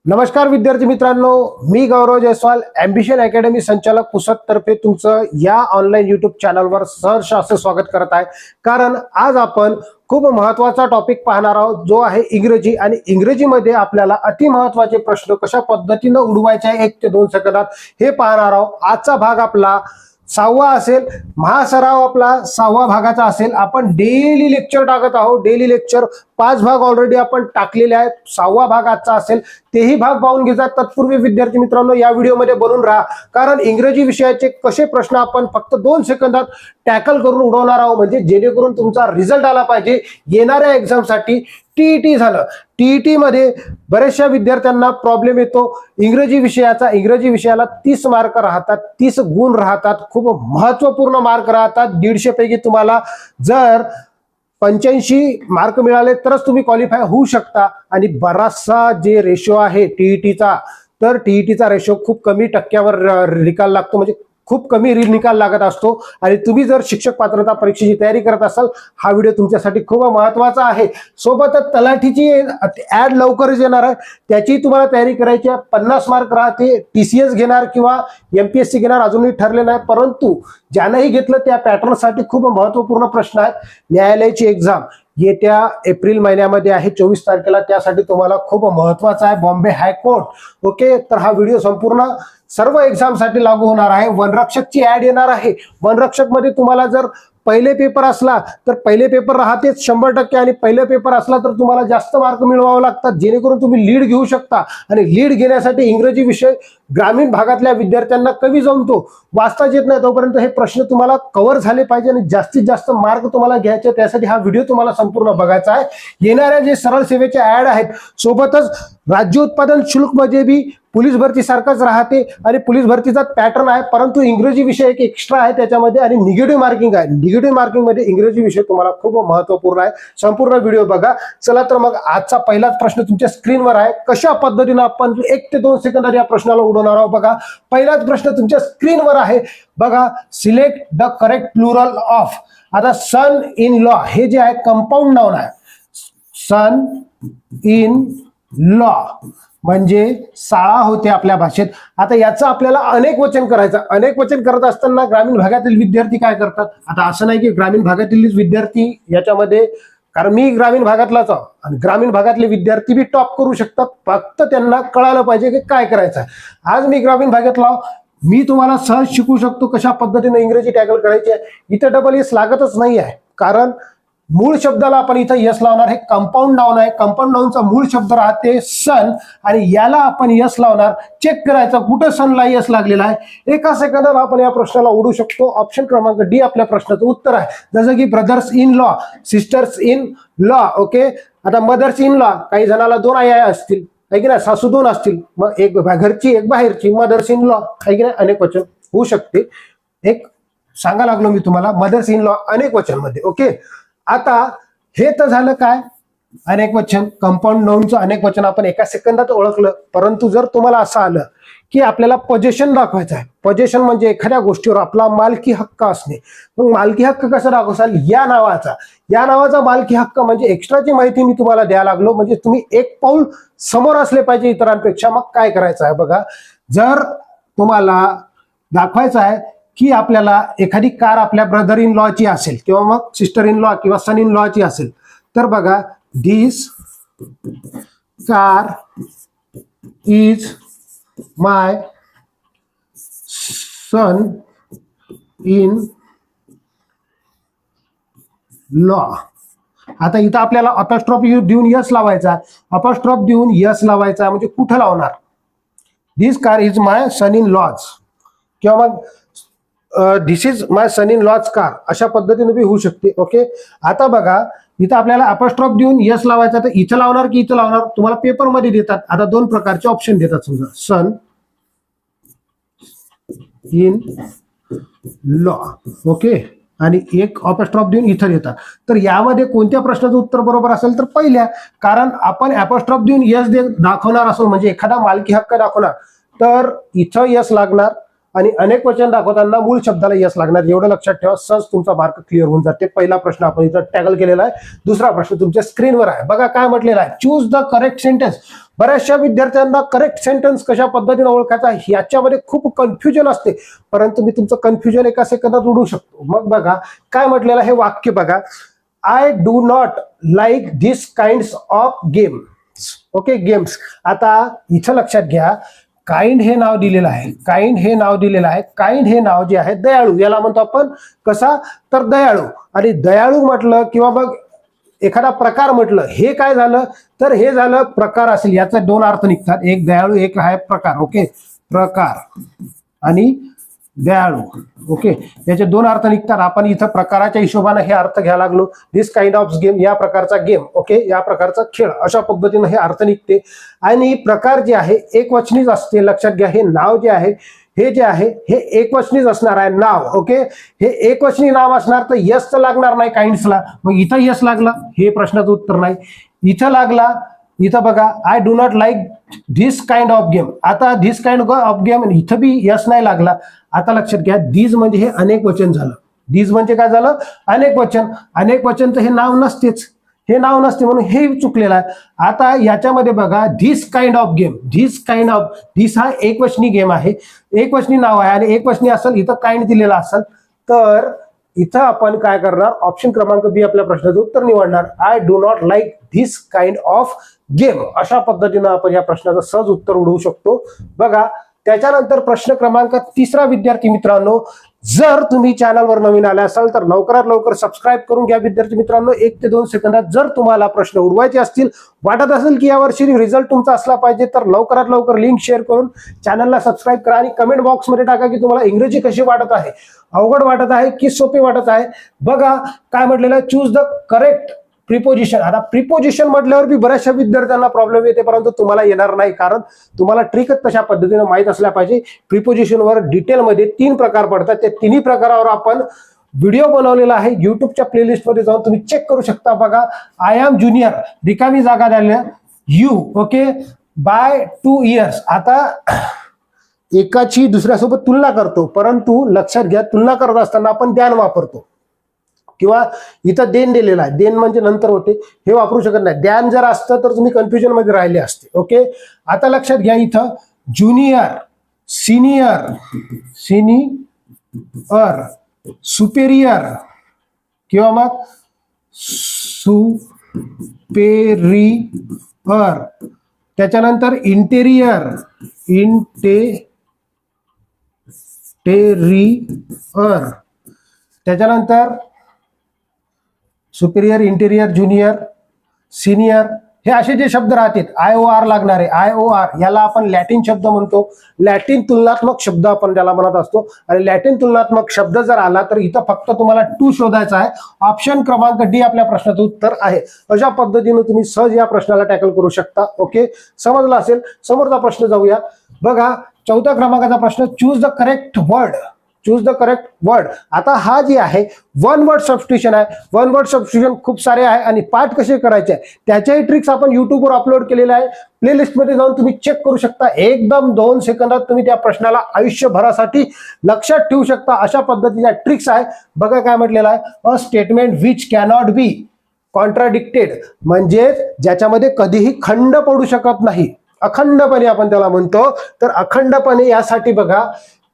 नमस्कार विद्यार्थी मित्रांनो, मी गौरव जयस्वाल ॲम्बिशन अकॅडमी संचालक पुसद तर्फे तुमचं या ऑनलाईन यूट्यूब चॅनलवर सहर्ष असं स्वागत करत आहे। कारण आज आपण खूप महत्त्वाचा टॉपिक पाहणार आहोत, जो आहे इंग्रजी। आणि इंग्रजीमध्ये आपल्याला अति महत्त्वाचे प्रश्न कशा पद्धतीने उडवायचे आहे 1 ते 2 सेकंदात हे पाहणार आहोत। आजचा भाग आपला 6वा असेल, महासराव आपला 6व्या भागाचा असेल। आपण डेली लेक्चर टाकत आहोत, डेली लेक्चर 5 भाग ऑलरेडी आपण टाकलेले आहेत। 6वा भाग आजचा असेल, तेही भाग पाहून घ्या। तत्पूर्वी विद्यार्थी मित्रांनो, या व्हिडिओमध्ये बनून राहा, कारण इंग्रजी विषयाचे कसे प्रश्न आपण फक्त 2 सेकंदात टॅकल करून उडवणार आहोत, म्हणजे जेणेकरून तुमचा रिझल्ट आला पाहिजे येणाऱ्या एक्झामसाठी। टीईटी झालं, टीईटी मध्ये बरेचशा विद्यार्थ्यांना प्रॉब्लेम येतो इंग्रजी विषयाचा। इंग्रजी विषयाला 30 मार्क राहतात, 30 गुण राहतात, खूप महत्त्वपूर्ण मार्क राहतात। 150 पैकी तुम्हाला जर 85 मार्क मिळाले तरच तुम्ही क्वालिफाय होऊ शकता। आणि बराचसा जे रेशो आहे टीईटीचा, तर टीईटीचा रेशो खूप कमी टक्क्यावर निकाल लागतो, म्हणजे खूप कमी निकाल लागत असतो। आणि तुम्ही जर शिक्षक पात्रता परीक्षेची तयारी करत असाल, हा व्हिडिओ तुमच्यासाठी खूप महत्त्वाचा आहे। सोबतच तलाठीची ऍड लवकरच येणार आहे, त्याची तुम्हाला तयारी करायची आहे। 50 मार्क राहते, टीसीएस घेणार किंवा एमपीएससी घेणार अजूनही ठरले नाही, परंतु ज्यानेही घेतलं त्या पॅटर्नसाठी खूप महत्त्वपूर्ण प्रश्न आहेत। न्यायालयाची एक्झाम येत्या एप्रिल महिन्यामध्ये आहे, 24 तारखेला, त्यासाठी तुम्हाला खूप महत्त्वाचा आहे बॉम्बे हायकोर्ट। ओके, तर हा व्हिडिओ संपूर्ण सर्व एक्झाम साठी लागू होणार आहे। वनरक्षकची ऍड येणार आहे। वनरक्षक मध्ये तुम्हाला जर पहिले पेपर असला तर पहिले पेपर राहतेच 100%, आणि पहिले पेपर असला तर तुम्हाला जास्त मार्क मिळवावे लागतात, जेणेकरून तुम्ही लीड घेऊ शकता। आणि लीड घेण्यासाठी इंग्रजी विषय ग्रामीण भागातल्या विद्यार्थ्यांना कमी जमतो, वाचताच येत नाही, तोपर्यंत हे प्रश्न तुम्हाला कव्हर झाले पाहिजे आणि जास्तीत जास्त मार्क तुम्हाला घ्यायचे। त्यासाठी हा व्हिडिओ तुम्हाला संपूर्ण बघायचा आहे। येणाऱ्या जे सरळ सेवेचे ऍड आहेत, सोबतच राज्य उत्पादन शुल्क मध्ये बी पोलीस भरती सारखाच राहते, आणि पोलीस भरतीचा पॅटर्न आहे, परंतु इंग्रजी विषय एक एक्स्ट्रा आहे त्याच्यामध्ये, आणि निगेटिव्ह मार्किंग आहे। निगेटिव्ह मार्किंग मध्ये इंग्रजी विषय तुम्हाला खूप महत्त्वपूर्ण आहे। संपूर्ण व्हिडिओ बघा। चला तर मग आजचा पहिलाच प्रश्न तुमच्या स्क्रीनवर आहे। कशा पद्धतीने आपण 1 ते 2 सेकंदात या प्रश्नाला उडवणार आहोत बघा। पहिलाच प्रश्न तुमच्या स्क्रीनवर आहे बघा। Select the correct plural of. आता सन इन लॉ हे जे आहे कंपाऊंड नाउन आहे। सन इन लॉ म्हणजे शाळा होते आपल्या भाषेत। आता याचं आपल्याला अनेक वचन करायचं। अनेक वचन करत असताना ग्रामीण भागातील विद्यार्थी काय करतात, आता असं नाही की ग्रामीण भागातील विद्यार्थी याच्यामध्ये, कारण मी ग्रामीण भागातलाच आहे आणि ग्रामीण भागातले विद्यार्थी बी टॉप करू शकतात, फक्त त्यांना कळायला पाहिजे की काय करायचं आहे। आज मी ग्रामीण भागातला, मी तुम्हाला सहज शिकू शकतो कशा पद्धतीने इंग्रजी टॅकल करायची आहे। इथं डबल एस लागतच नाही आहे, कारण मूळ शब्दाला आपण इथं यस लावणार। हे कंपाऊंड नाउन आहे, कंपाऊंड नाउनचा मूळ शब्द राहते सन, आणि याला आपण यस लावणार। चेक करायचं कुठं सनला यस लागलेला आहे। एका सेकंदात आपण या प्रश्नाला उडू शकतो। ऑप्शन क्रमांक डी आपल्या प्रश्नाचं उत्तर आहे, जसं की brothers in law, sisters in law. Okay, आता मदर्स इन लॉ, काही जणाला 2 आई असतील, आहे की नाही, सासू 2 असतील, मग एक घरची एक बाहेरची, मदर्स इन लॉ, आहे की नाही, अनेक वचन होऊ शकते। एक सांगा लागलो मी तुम्हाला, मदर्स इन लॉ अनेक वचन मध्ये। ओके, आता हे तर झालं काय, अनेक वचन, कंपाऊंड नाउनचं अनेक वचन आपण एका सेकंदात ओळखलं। परंतु जर तुम्हाला असं आलं की आपल्याला पोजेशन दाखवायचं आहे, पोजेशन म्हणजे एखाद्या गोष्टीवर आपला मालकी हक्क असणे, मग मालकी हक्क कसा दाखवसाल, या नावाचा मालकी हक्क म्हणजे एक्स्ट्राची माहिती मी तुम्हाला द्यायला लागलो, म्हणजे तुम्ही एक पाऊल समोर असले पाहिजे इतरांपेक्षा। मग काय करायचं आहे बघा, जर तुम्हाला दाखवायचं आहे की आपल्याला एखादी कार आपल्या ब्रदर इन लॉची असेल किंवा मग सिस्टर इन लॉ किंवा सन इन लॉची असेल, तर बघा, this car is my son in law. आता इथं आपल्याला अपॉस्ट्रॉफ देऊन यस लावायचा, अपॉस्ट्रॉफ देऊन यस लावायचा, म्हणजे कुठं लावणार, this car is my son in law's, किंवा मग this is my son in law's car, अशा पद्धतीने बी होऊ शकते। ओके, आता बघा इथं आपल्याला अपॉस्ट्रॉफ देऊन यस लावायचा, तर इथं लावणार की इथं लावणार, तुम्हाला पेपर मध्ये देतात। आता 2 प्रकारचे ऑप्शन देतात, समजा सन इन लॉ, ओके, आणि एक अपॉस्ट्रॉफ देऊन इथं देतात। तर यामध्ये कोणत्या प्रश्नाचं उत्तर बरोबर असेल, तर पहिल्या, कारण आपण अपॉस्ट्रॉफ देऊन यस दाखवणार असो, म्हणजे एखादा मालकी हक्क दाखवणार, तर इथं यस लागणार, आणि अनेक वचन दाखवताना मूळ शब्दाला यस लागणार, एवढं लक्षात ठेवा. सहज तुमचा मार्क क्लिअर होऊन जाते. पहिला प्रश्न आपण इथं टॅगल केलेला आहे. दुसरा प्रश्न तुमच्या स्क्रीनवर आहे बघा. काय म्हटलेलं आहे, चूज द करेक्ट सेंटेन्स. बऱ्याचशा विद्यार्थ्यांना करेक्ट सेंटेन्स कशा पद्धतीने ओळखायचा याच्यामध्ये खूप कन्फ्युजन असते, परंतु मी तुमचं कन्फ्युजन एका सेकंदात उडवू शकतो. मग बघा काय म्हटलेलं आहे, हे वाक्य बघा. I do not like this kind of game. Okay, games. आता इथं लक्षात घ्या, काइंड हे नाव दिलेलं आहे. काइंड हे नाव दिलेलं आहे. काइंड हे नाव जे आहे दयाळू, याला म्हणतो आपण कसा, तर दयाळू. आणि दयाळू म्हटलं किंवा मग एखादा प्रकार म्हटलं, हे काय झालं तर हे झालं प्रकार असेल. याचे दोन अर्थ निघतात, एक दयाळू, एक आहे प्रकार. ओके, प्रकार आणि दयाळू. ओके, याचे दोन अर्थ निघतात. आपण इथं प्रकाराच्या हिशोबाने हे अर्थ घ्यायला लागलो. दिस काइंड ऑफ गेम, या प्रकारचा गेम. ओके, या प्रकारचा खेळ, अशा पद्धतीने हे अर्थ निघते. आणि प्रकार जे आहे एकवचनीच असते. लक्षात घ्या, हे नाव जे आहे, हे जे आहे हे एकवचनीच असणार आहे नाव. ओके, हे एकवचनी नाव असणार तर यस तर लागणार नाही काइंड्सला. मग इथं यस लागला, हे प्रश्नाचं उत्तर नाही. इथं लागला, इथं बघा, I do not like this kind of game. आता धिस काइंड ऑफ गेम, इथं बी यस नाही लागला. आता लक्षात घ्या, दीज म्हणजे हे अनेक वचन झालं. दीज म्हणजे काय झालं, अनेक वचन. अनेक वचन तर हे नाव नसतेच, हे नाव नसते, म्हणून हे चुकलेलं आहे. आता याच्यामध्ये बघा, this kind of game. This kind of, this हा एकवचनी गेम आहे, एकवचनी नाव आहे आणि एकवचनी असेल, इथं काइंड दिलेला असेल तर इथं आपण काय करणार, ऑप्शन क्रमांक बी आपल्या प्रश्नाचं उत्तर निवडणार. I do not like this kind of game. अशा पद्धतीनं आपण या प्रश्नाचं सहज उत्तर उडवू शकतो. बघा, त्याच्यानंतर प्रश्न क्रमांक तिसरा, विद्यार्थी मित्रांनो, जर तुम्ही चॅनलवर नवीन आले असाल तर लवकरात लवकर सबस्क्राईब करून घ्या. विद्यार्थी मित्रांनो, 1 ते 2 सेकंदात जर तुम्हाला प्रश्न उडवायचे असतील, वाटत असेल की यावर्षी रिझल्ट तुमचा असला पाहिजे, तर लवकरात लवकर लिंक शेअर करून चॅनलला सबस्क्राईब करा आणि कमेंट बॉक्समध्ये टाका की तुम्हाला इंग्रजी कशी वाटत आहे, अवघड वाटत आहे की सोपी वाटत आहे. बघा काय म्हटलेलं आहे, चूज द करेक्ट प्रिपोजिशन. आता प्रिपोजिशन म्हटल्यावर बी बऱ्याचशा विद्यार्थ्यांना प्रॉब्लेम येते, परंतु तुम्हाला येणार नाही, कारण तुम्हाला ट्रिकच तशा पद्धतीने माहित असल्या पाहिजे. प्रिपोजिशनवर डिटेलमध्ये 3 प्रकार पडतात. त्या तिन्ही प्रकारावर आपण व्हिडिओ बनवलेला आहे. युट्यूबच्या प्लेलिस्टमध्ये जाऊन तुम्ही चेक करू शकता. बघा, आय एम ज्युनियर, रिकामी जागा द्यायला यू. Okay, bye 2 years. आता एकाची दुसऱ्यासोबत तुलना करतो, परंतु लक्षात घ्या, तुलना करत असताना आपण द्यान वापरतो किंवा इथं देन दिलेला आहे. देन म्हणजे नंतर होते, हे वापरू शकत नाही. द्यान जर असतं तर तुम्ही कन्फ्युजन मध्ये राहिले असते. ओके, आता लक्षात घ्या, इथं ज्युनियर, सिनियर, सिनियर, सुपेरियर किंवा मग सुपेरियर, त्याच्यानंतर इंटेरियर, इंटेरियर, त्याच्यानंतर सुपेरियर, इंटेरियर, ज्युनियर, सिनियर, हे असे जे शब्द राहतात, IOR लागणारे. IOR याला आपण लॅटिन शब्द म्हणतो. लॅटिन तुलनात्मक शब्द आपण त्याला म्हणत असतो. आणि लॅटिन तुलनात्मक शब्द जर आला तर इथं फक्त तुम्हाला टू शोधायचा आहे. ऑप्शन क्रमांक डी आपल्या प्रश्नाचं उत्तर आहे. अशा पद्धतीने तुम्ही सहज या प्रश्नाला टॅकल करू शकता. ओके, समजलं असेल. समोरचा प्रश्न जाऊया. बघा, 4थ्या क्रमांकाचा प्रश्न, choose the correct word. Choose the correct word. आता हा जे आहे वन वर्ड सबस्टिट्यूशन आहे. वन वर्ड सबस्टिट्यूशन खूप सारे आहे आणि पाठ कसे करायचे त्याच्याही ट्रिक्स आपण युट्यूबवर अपलोड केलेले आहे. प्लेलिस्टमध्ये जाऊन तुम्ही चेक करू शकता. एकदम 2 सेकंदात तुम्ही त्या प्रश्नाला आयुष्यभरासाठी लक्षात ठेवू शकता. अशा पद्धतीच्या ट्रिक्स आहे. बघा काय म्हटलेलं आहे, a statement which cannot be contradicted, म्हणजे ज्याच्यामध्ये कधीही खंड पडू शकत नाही. अखंडपणे आपण त्याला म्हणतो. तर अखंडपणे यासाठी बघा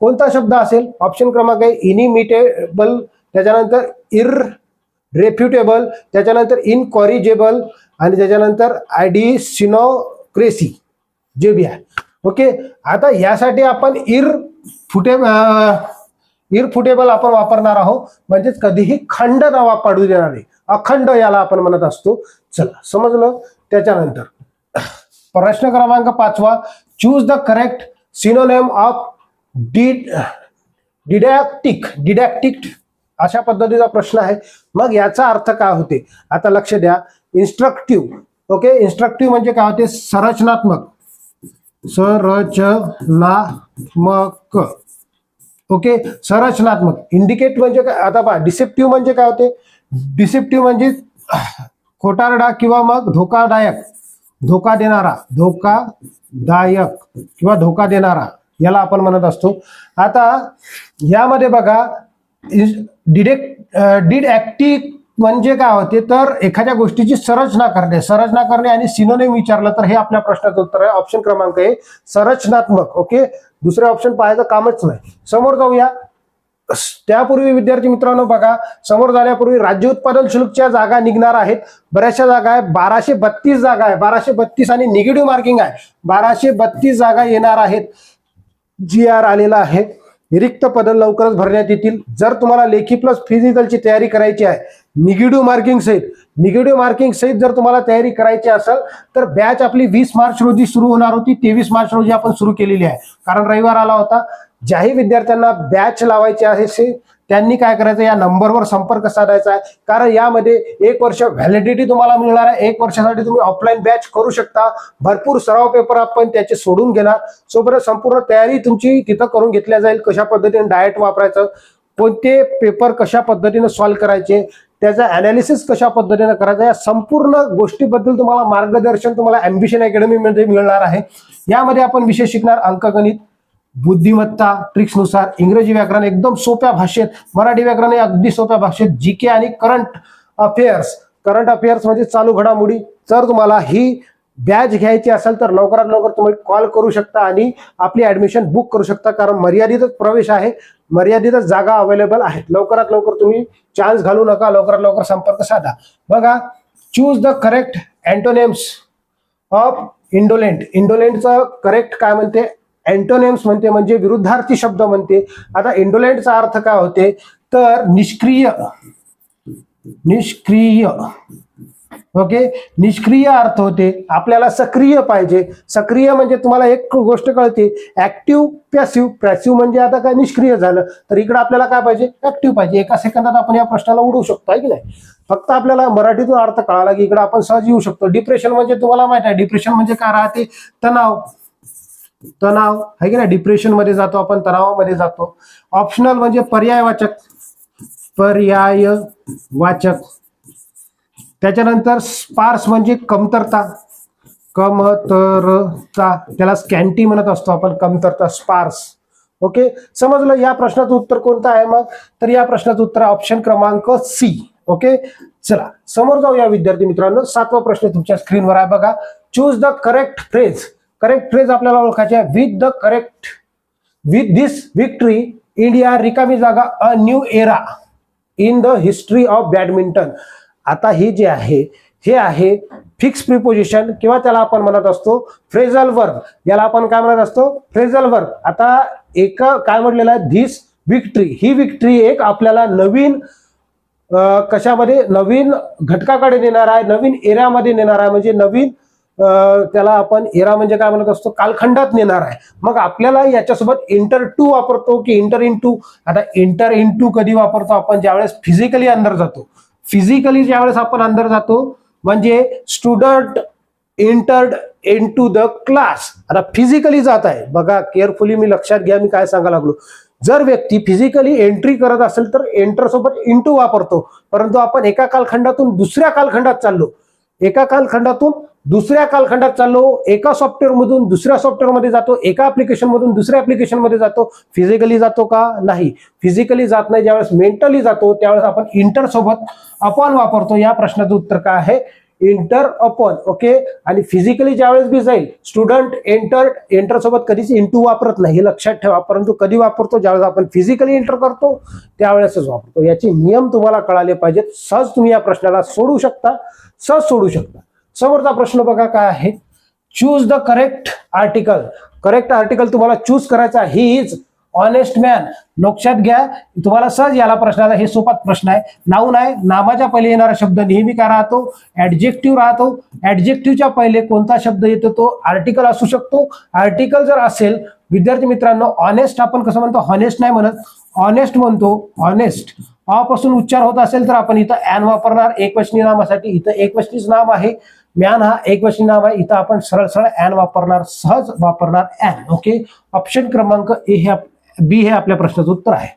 कोणता शब्द असेल, ऑप्शन क्रमांक आहे इनिमिटेबल, त्याच्यानंतर इररेफ्युटेबल, त्याच्यानंतर इनकॉरिजेबल आणि त्याच्यानंतर आयडिसिनोक्रेसी जे बी आहे. ओके, आता यासाठी आपण इरफुटेबल आपण वापरणार आहोत, म्हणजेच कधीही खंड न पडू देणार नाही. अखंड याला आपण म्हणत असतो. चला, समजलं. त्याच्यानंतर प्रश्न क्रमांक 5वा, choose the correct synonym of didactic. अशा पद्धतीचा प्रश्न आहे. मग याचा अर्थ काय होते आता लक्ष द्या. इन्स्ट्रक्टिव्ह. ओके, इन्स्ट्रक्टिव्ह म्हणजे काय होते, संरचनात्मक. ओके, संरचनात्मक. इंडिकेट म्हणजे काय, आता पहा डिसेप्टिव्ह म्हणजे काय होते. डिसेप्टिव्ह म्हणजे खोटारडा किंवा मग धोकादायक, धोका देणारा, धोकादायक किंवा धोका देणारा. याला आपण म्हणत असतो. आता यामध्ये बघा डिडॅक्टिक म्हणजे काय होते तर एखाद्या गोष्टीची संरचना करणे आणि सिनोनिम विचारलं तर हे आपल्या प्रश्नाचं उत्तर आहे. ऑप्शन क्रमांक आहे संरचनात्मक. ओके, दुसरे ऑप्शन पाहायचं कामच नाही. समोर जाऊया. त्यापूर्वी विद्यार्थी मित्रांनो बघा, समोर जाण्यापूर्वी राज्य उत्पादन शुल्कच्या जागा निघणार आहेत. बऱ्याचशा जागा आहे, 1232 जागा आहे. 1232 आणि निगेटिव्ह मार्किंग आहे. 1232 जागा येणार आहेत. GR आलेला आहे. रिक्त पद लवकरच भरण्यात येतील. जर तुम्हाला लेखी प्लस फिजिकलची तयारी करायची आहे निगेटिव्ह मार्किंग सहित जर तुम्हाला तयारी करायची असेल तर बॅच आपली 20 मार्च रोजी सुरू होणार होती. 23 मार्च रोजी आपण सुरू केलेली आहे, कारण रविवार आला होता. ज्याही विद्यार्थ्यांना बॅच लावायची आहे त्यांनी काय करायचं, या नंबरवर संपर्क साधायचा आहे. कारण यामध्ये 1 वर्ष व्हॅलिडिटी तुम्हाला मिळणार आहे. 1 वर्षासाठी तुम्ही ऑफलाईन बॅच करू शकता. भरपूर सराव पेपर आपण त्याचे सोडून घेणार. सोबतच संपूर्ण तयारी तुमची तिथं करून घेतल्या जाईल. कशा पद्धतीने डाएट वापरायचं, कोणते पेपर कशा पद्धतीने सॉल्व्ह करायचे, त्याचा अनालिसिस कशा पद्धतीने करायचा, या संपूर्ण गोष्टीबद्दल तुम्हाला मार्गदर्शन तुम्हाला ॲम्बिशन अकॅडमीमध्ये मिळणार आहे. यामध्ये आपण विषय शिकणार अंकगणित, बुद्धिमत्ता, ट्रिक्सनुसार, इंग्रजी व्याकरण एकदम सोप्या भाषेत, मराठी व्याकरण अगदी सोप्या भाषेत, जीके आणि करंट अफेअर्स म्हणजे चालू घडामोडी. जर तुम्हाला ही बॅच घ्यायची असेल तर लवकरात लवकर तुम्ही कॉल करू शकता आणि आपली ऍडमिशन बुक करू शकता. कारण मर्यादितच प्रवेश आहे, मर्यादितच जागा अवेलेबल आहेत. लवकरात लवकर तुम्ही चान्स घालू नका, लवकरात लवकर संपर्क साधा. बघा, choose the correct antonyms of indolent. इंडोलेंटचं करेक्ट काय म्हणते, अँटोनिम्स म्हणते, म्हणजे विरुद्धार्थी शब्द म्हणते. आता इंडोलेंटचा अर्थ काय होते तर निष्क्रिय. ओके, निष्क्रिय अर्थ होते. आपल्याला सक्रिय पाहिजे. सक्रिय म्हणजे तुम्हाला एक गोष्ट कळते, ऍक्टिव्ह पॅसिव्ह म्हणजे आता काय निष्क्रिय झालं, तर इकडे आपल्याला काय पाहिजे, ऍक्टिव्ह पाहिजे. 1 सेकंदात आपण या प्रश्नाला उडवू शकतो, आहे की नाही. फक्त आपल्याला मराठीतून अर्थ कळाला की इकडे आपण सहज येऊ शकतो. डिप्रेशन म्हणजे तुम्हाला माहित आहे, डिप्रेशन म्हणजे काय राहते, तणाव आहे की नाही. डिप्रेशन मध्ये जातो आपण, तणावामध्ये जातो. ऑप्शनल म्हणजे पर्यायवाचक. त्याच्यानंतर स्पार्स म्हणजे कमतरता. त्याला स्कॅन्टी म्हणत असतो आपण, कमतरता, स्पार्स. ओके, समजलं. या प्रश्नाचं उत्तर कोणतं आहे मग, तर या प्रश्नाचं उत्तर ऑप्शन क्रमांक C. ओके, चला समोर जाऊया विद्यार्थी मित्रांनो. 7वा प्रश्न तुमच्या स्क्रीनवर आहे बघा. Choose the correct phrase. Correct phrase आपल्याला ओळखायचे आहे. विथ दिस विक्ट्री इंडिया रिकामी जागा a new era in the history of badminton. आता हे जे आहे हे आहे फिक्स प्रिपोजिशन किंवा त्याला आपण म्हणत असतो फ्रेझल वर्ब. याला आपण काय म्हणत असतो, फ्रेझल वर्ब. आता एक काय म्हटलेलं आहे, धिस विक्ट्री. ही विक्ट्री एक आपल्याला नवीन कशामध्ये, नवीन घटकाकडे नेणार आहे, नवीन एरियामध्ये नेणार आहे. म्हणजे नवीन त्याला आपण एरा म्हणजे काय म्हणत असतो, कालखंडात नेणार आहे. मग आपल्याला याच्यासोबत इंटर टू वापरतो की इंटर इंटू. आता इंटर इंटू कधी वापरतो आपण, ज्यावेळेस फिजिकली अंदर जातो. फिजिकली ज्यावेळेस आपण अंदर जातो म्हणजे student entered into the class. आता फिजिकली जात आहे बघा, केअरफुली मी लक्षात घ्या मी काय सांगायला लागलो. जर व्यक्ती फिजिकली एंट्री करत असेल तर एंटर सोबत इंटू वापरतो. परंतु आपण एका कालखंडातून दुसऱ्या कालखंडात चाललो, एका सॉफ्टवेअर मधून दुसऱ्या सॉफ्टवेअरमध्ये जातो, एका ऍप्लिकेशन मधून दुसऱ्या ऍप्लिकेशन मध्ये जातो. फिजिकली जातो का, नाही, फिजिकली जात नाही. ज्यावेळेस मेंटली जातो त्यावेळेस आपण इंटर सोबत अपॉन वापरतो. या प्रश्नाचं उत्तर काय आहे, इंटर अपॉन. ओके, आणि फिजिकली ज्यावेळेस बी जाईल स्टुडंट एंटर सोबत कधीच इंटू वापरत नाही, हे लक्षात ठेवा. परंतु कधी वापरतो, ज्यावेळेस आपण फिजिकली एंटर करतो त्यावेळेसच वापरतो. याचे नियम तुम्हाला कळाले पाहिजेत. सहज तुम्ही या प्रश्नाला सोडू शकता. समोरचा प्रश्न बघा काय आहे, choose the correct article. Correct article तुम्हाला चूज करायचा. He is honest man. लक्षात घ्या, तुम्हाला सहज याला प्रश्नाला हे सोपाच प्रश्न आहे. नाऊन आहे, नामाच्या पहिले येणारा शब्द नेहमी काय राहतो, ऍडजेक्टिव्ह राहतो. ऍडजेक्टिव्हच्या पहिले कोणता शब्द येतो तो आर्टिकल असू शकतो. आर्टिकल जर असेल विद्यार्थी मित्रांनो, ऑनेस्ट आपण कसं म्हणतो, हॉनेस्ट नाही म्हणत, ऑनेस्ट म्हणतो. ऑनेस्ट अ पासून उच्चार होत असेल तर आपण इथं ॲन वापरणार एकवचनी नामासाठी. इथं एकवचनीच नाम आहे, मॅन हा एकवचनी नाम आहे. इथं आपण सरळ ॲन वापरणार, सहज वापरणार ॲन. ओके, ऑप्शन क्रमांक बी हे आपल्या प्रश्नाचं उत्तर आहे.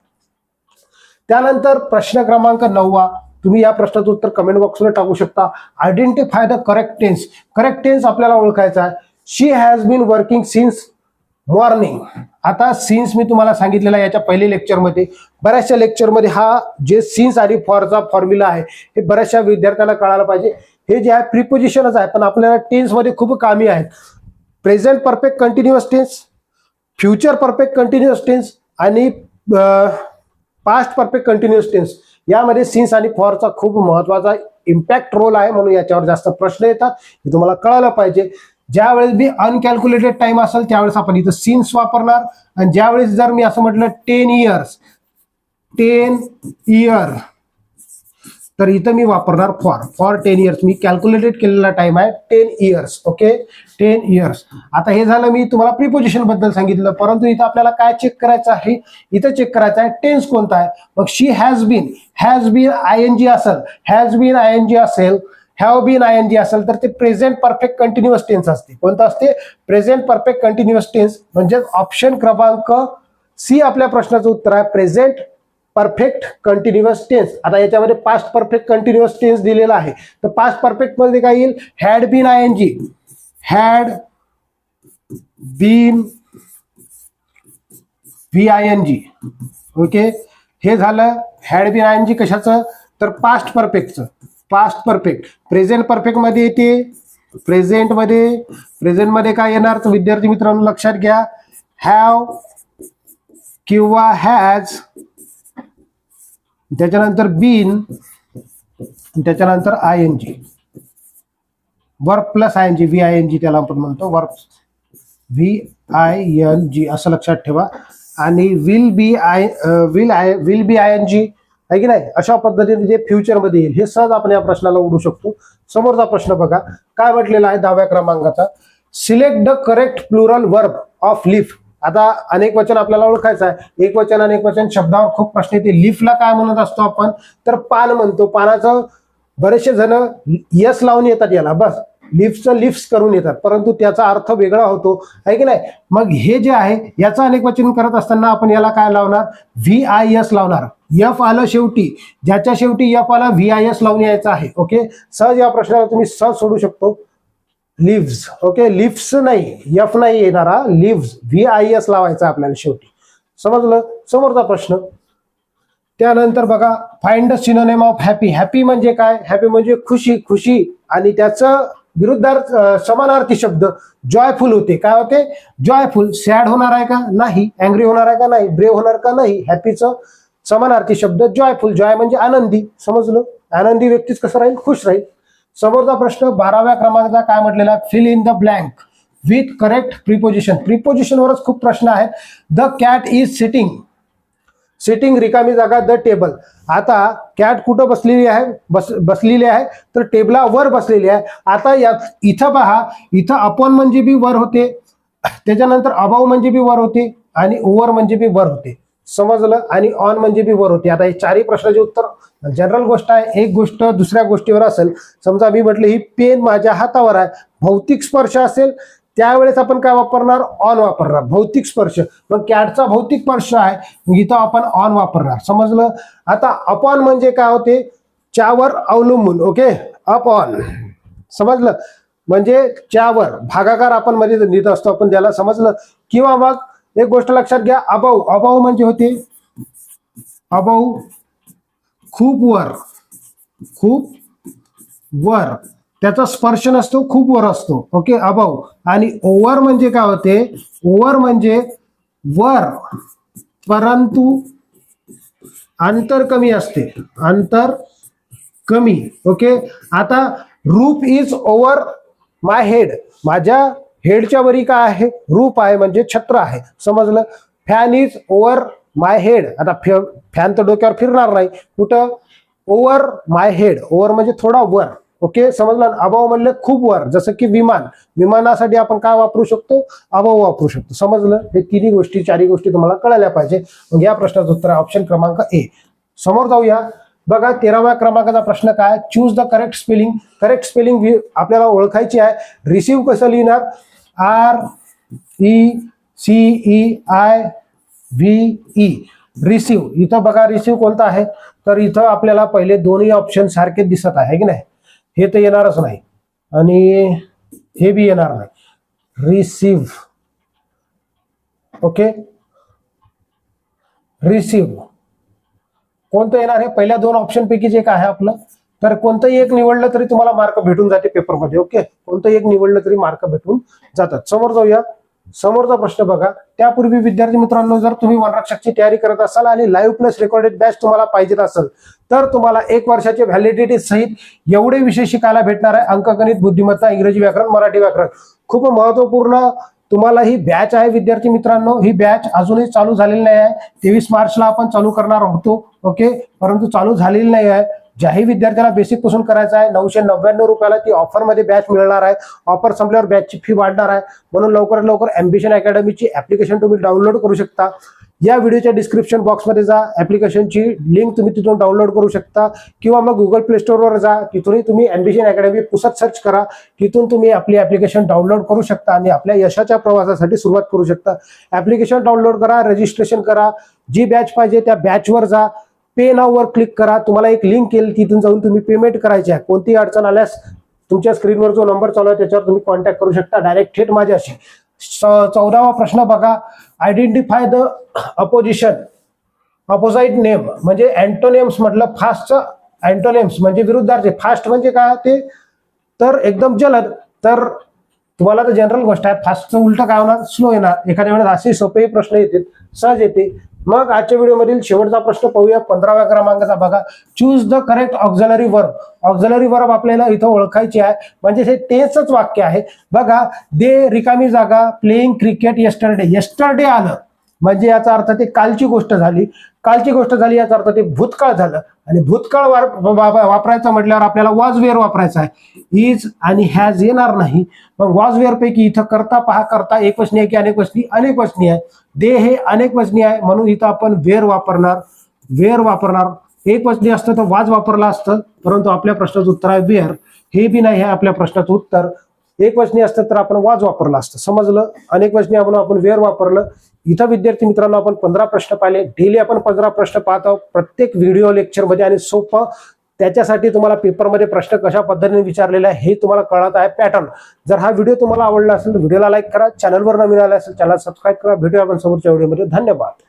त्यानंतर प्रश्न क्रमांक 9. तुम्ही या प्रश्नाचं उत्तर कमेंट बॉक्समध्ये टाकू शकता. Identify the correct tense. Correct tense आपल्याला ओळखायचा आहे. She has been working since morning. आता सिन्स मी तुम्हाला सांगितलेला याच्या पहिल्या लेक्चरमध्ये, बऱ्याचशा लेक्चरमध्ये हा जे सिन्स आणि फॉरचा फॉर्म्युला आहे हे बऱ्याचशा विद्यार्थ्यांना कळायला पाहिजे. हे जे आहे प्रिपोजिशनच आहे, पण आपल्याला टेन्समध्ये खूप कामी आहेत. Present perfect continuous tense, future perfect continuous tense आणि पास्ट परफेक्ट कंटिन्युअस टेन्स, यामध्ये सिन्स आणि फॉरचा खूप महत्वाचा इम्पॅक्ट रोल आहे. म्हणून याच्यावर जास्त प्रश्न येतात, हे तुम्हाला कळायला पाहिजे. ज्यावेळेस बी अनकॅल्क्युलेटेड टाइम असेल त्यावेळेस आपण इथं सिन्स वापरणार, आणि ज्यावेळेस जर मी असं म्हटलं 10 इयर्स, 10 इयर, तर इथं मी वापरणार फॉर 10 इयर्स. मी कॅल्क्युलेटेड केलेला टाइम आहे 10 इयर्स. Okay, 10 years. आता हे झालं मी तुम्हाला प्रिपोजिशन बद्दल सांगितलं, परंतु इथं आपल्याला काय चेक करायचं आहे, इथं चेक करायचं आहे टेन्स कोणता आहे. मग शी हॅज बीन आयएनजी असेल, हॅज बीन आयएनजी असेल, हॅव बीन आयएनजी असेल, तर ते प्रेझेंट परफेक्ट कंटिन्युअस टेन्स असते. कोणतं असते? Present perfect continuous tense. म्हणजे ऑप्शन क्रमांक सी आपल्या प्रश्नाचं उत्तर आहे, प्रेझेंट परफेक्ट कंटिन्युअस टेन्स. आता याच्यामध्ये पास्ट परफेक्ट कंटिन्युअस टेन्स दिलेला आहे, तर पास्ट परफेक्ट मध्ये काय येईल? Had been I N G, had been VING. Okay, हे झालं हॅड बीन आयएनजी कशाचं? तर पास्ट परफेक्टचं. पास्ट परफेक्ट प्रेझेंट परफेक्ट मध्ये येते. प्रेझेंट मध्ये काय येणार? तर विद्यार्थी मित्रांनो लक्षात घ्या, हॅव किंवा हॅज, त्याच्यानंतर बीन, त्याच्यानंतर ING, verb plus ING, VING त्याला आपण म्हणतो, वर्ब VING असं लक्षात ठेवा. आणि विल बी ING आहे की नाही, अशा पद्धतीने जे फ्युचर मध्ये येईल हे सहज आपण या प्रश्नाला उडू शकतो. समोरचा प्रश्न बघा काय म्हटलेला आहे 10व्या क्रमांकाचा, select the correct plural verb of leaf. आता अनेक वचन आपल्याला ओळखायचं आहे, एक वचन अनेक वचन शब्दावर खूप प्रश्न येते. लीफला काय म्हणत असतो आपण? तर पान म्हणतो. पानाचं बरेचसे जण यस लावून येतात याला, बस लिफ्टचं लिफ्ट करून येतात, परंतु त्याचा अर्थ वेगळा होतो, आहे की नाही. मग हे जे आहे याचं अनेक वचन करत असताना आपण याला काय लावणार? VIS लावणार. एफ आलं शेवटी, ज्याच्या शेवटी एफ आला VIS लावून यायचं आहे. ओके, सहज या प्रश्नाला तुम्ही सहज सोडू शकतो. लिव्स. ओके, लिफ्ट्स नाही, एफ नाही येणारा, लिव्स, VIS लावायचा आपल्याला शेवटी. समजलं? समोरचा प्रश्न. त्यानंतर बघा, find the synonym of happy. Happy म्हणजे काय? हॅपी म्हणजे खुशी, खुशी, आणि त्याचं विरुद्धार्थ समानार्थी शब्द जॉयफुल होते. काय होते? जॉयफुल. सॅड होणार आहे का? नाही. अँग्री होणार आहे का? नाही. ब्रेव होणार का? नाही. हॅपीचं समानार्थी शब्द जॉयफुल. जॉय म्हणजे आनंदी. समजलं? आनंदी व्यक्तीच कसं राहील? खुश राहील. समोरचा प्रश्न 12व्या क्रमांकाचा काय म्हटलेला? Fill in the blank with correct preposition. प्रिपोजिशनवरच खूप प्रश्न आहेत. The cat is sitting, sitting रिकामी जागा, द टेबल. आता कॅट कुठं बसलेली आहे? बसलेली आहे, तर टेबलावर बसलेली आहे. आता इथं पहा, इथं अपॉन म्हणजे बी वर होते, त्याच्यानंतर अबाव म्हणजे बी वर होते, आणि ओव्हर म्हणजे बी वर होते. समजलं? आणि ऑन म्हणजे बी वर होते. आता हे चारही प्रश्नाचे उत्तर जनरल गोष्ट आहे. एक गोष्ट दुसऱ्या गोष्टीवर असेल. समजा मी म्हटलं ही पेन माझ्या हातावर आहे, भौतिक स्पर्श असेल त्यावेळेस आपण काय वापरणार? ऑन वापरणार. भौतिक स्पर्श. मग कॅटचा भौतिक स्पर्श आहे, मग इथं आपण ऑन वापरणार. समजलं? आता अपॉन म्हणजे काय होते? च्यावर अवलंबून. Okay, up on. समजलं? म्हणजे च्यावर भागाकार आपण मध्ये लिहित असतो आपण त्याला. समजलं? किंवा मग एक गोष्ट लक्षात घ्या, अबाऊ. अबाऊ म्हणजे होते अबाऊ, खूप वर, खूप वर, त्याचा स्पर्श नसतो, खूप वर असतो. Okay, above. आणि ओव्हर म्हणजे काय होते? ओव्हर म्हणजे वर, परंतु अंतर कमी असते, अंतर कमी. ओके, आता roof is over my head. माझ्या हेडच्या वरी काय आहे? रूफ आहे, म्हणजे छत्र आहे. समजलं? Fan is over my head. आता फॅन तर डोक्यावर फिरणार नाही. कुठं? ओव्हर माय हेड. ओव्हर म्हणजे थोडा वर. ओके, समजलं? अबाव म्हणलं खूप वर, जसं की विमान. विमानासाठी आपण काय वापरू शकतो? अबाव वापरू शकतो. समजलं? हे तिन्ही गोष्टी, चारही गोष्टी तुम्हाला कळायला पाहिजे. मग या प्रश्नाचं उत्तर ऑप्शन क्रमांक ए. समोर जाऊया. बघा 13व्या क्रमांकाचा प्रश्न काय? Choose the correct spelling. Correct spelling आपल्याला ओळखायची आहे. रिसीव्ह कसं लिहिणार? RECEIVE. रिसीव्ह. इथं बघा रिसीव्ह कोणता आहे? तर इथं आपल्याला पहिले दोन्ही ऑप्शन सारखे दिसत आहे की नाही? हे तर येणारच नाही, आणि हे बी येणार नाही. रिसीव्ह, ओके, रिसीव्ह कोणतं येणार आहे? पहिल्या दोन ऑप्शन पैकी जे काय आहे आपलं, तर कोणतंही एक निवडलं तरी तुम्हाला मार्क भेटून जाते पेपरमध्ये. ओके, कोणतंही एक निवडलं तरी मार्क भेटून जातात. समोर जाऊया. समोरचा प्रश्न बघा. त्यापूर्वी विद्यार्थी मित्रांनो, जर तुम्ही वनरक्षकची तयारी करत असाल आणि लाईव्ह प्लस रेकॉर्डेड बॅच तुम्हाला पाहिजे असेल तर तुम्हाला 1 वर्षाचे व्हॅलिडिटी सहित एवढे विषय शिकायला भेटणार आहे. अंकगणित, बुद्धिमत्ता, इंग्रजी व्याकरण, मराठी व्याकरण. खूप महत्वपूर्ण तुम्हाला ही बॅच आहे विद्यार्थी मित्रांनो. ही बॅच अजूनही चालू झालेली नाही आहे. 23 मार्चला आपण चालू करणार होतो. ओके, परंतु चालू झालेली नाही आहे. ज्याही विद्यार्थ्याला बेसिक पासून करायचं आहे 999 रुपयाला ती ऑफर मध्ये बॅच मिळणार आहे. ऑफर संपल्यावर बॅचची फी वाढणार आहे. म्हणून लवकरात लवकर अँबिशन अकॅडमीची ऍप्लिकेशन तुम्ही डाउनलोड करू शकता. या व्हिडिओच्या डिस्क्रिप्शन बॉक्समध्ये जा, ऍप्लिकेशनची लिंक तुम्ही तिथून डाउनलोड करू शकता, किंवा मग गुगल प्ले स्टोअरवर जा, तिथूनही तुम्ही अँबिशन अकॅडमी पुसत सर्च करा. तिथून तुम्ही आपली ऍप्लिकेशन डाउनलोड करू शकता आणि आपल्या यशाच्या प्रवासासाठी सुरुवात करू शकता. ऍप्लिकेशन डाउनलोड करा, रजिस्ट्रेशन करा, जी बॅच पाहिजे त्या बॅचवर जा, पे नाव वर क्लिक करा. तुम्हाला एक लिंक येईल, तिथून जाऊन तुम्ही पेमेंट करायची आहे. कोणतीही अडचण आल्यास तुमच्या स्क्रीनवर जो नंबर चालू आहे त्याच्यावर तुम्ही कॉन्टॅक्ट करू शकता डायरेक्ट थेट माझ्याशी. 14वा प्रश्न बघा. आयडेंटिफाय द अपोजिट नेम म्हणजे अँटोनिम्स म्हटलं. फास्टचं अँटोनिम्स म्हणजे विरुद्धार्थी. फास्ट म्हणजे काय ते, तर एकदम जलद. तर तुम्हाला तर जनरल गोष्ट आहे, फास्टचं उलट काय होणार? स्लो येणार. एखाद्या वेळेस असे सोपेही प्रश्न येतील, सहज येते. मग आजच्या व्हिडिओमधील शेवटचा प्रश्न पाहूया. 15व्या क्रमांकाचा बघा. Choose the correct auxiliary verb. Auxiliary verb आपल्याला इथं ओळखायची आहे, म्हणजे हे टेन्सच वाक्य आहे. बघा, दे रिकामी जागा, प्लेइंग क्रिकेट येस्टरडे. येस्टरडे आलं म्हणजे याचा अर्थ ते कालची गोष्ट झाली. कालची गोष्ट झाली याचा अर्थ ते भूतकाळ झालं. आणि भूतकाळ वापरायचं म्हटल्यावर आपल्याला वॉज वेअर वापरायचा आहे. इज आणि हॅज येणार नाही. मग वॉज वेअर पैकी इथं करता पहा. करता एक वचनी आहे की अनेक वचनी? अनेक वचनी आहे. दे हे अनेक वचनी आहे, म्हणून इथं आपण वेअर वापरणार. वेअर वापरणार. एक वचनी असतं तर वाज वापरला असतं, परंतु आपल्या प्रश्नाचं उत्तर आहे वेअर. हे बी नाही आहे आपल्या प्रश्नाचं उत्तर. एक वचनी असतं तर आपण वाज वापरला असतं. समजलं? अनेक वचनी म्हणून आपण वेअर वापरलं. इथं विद्यार्थी मित्रांनो आपण 15 प्रश्न पाहिले. डेली आपण 15 प्रश्न पाहत आहोत प्रत्येक व्हिडिओ लेक्चरमध्ये, आणि सोपं त्याच्यासाठी तुम्हाला पेपरमध्ये प्रश्न कशा पद्धतीने विचारलेले आहे हे तुम्हाला कळत आहे पॅटर्न. जर हा व्हिडिओ तुम्हाला आवडला असेल तर व्हिडिओला लाईक करा. चॅनलवर नवीन आला असेल चॅनल सबस्क्राईब करा. भेटूया आपण समोरच्या व्हिडिओमध्ये. धन्यवाद.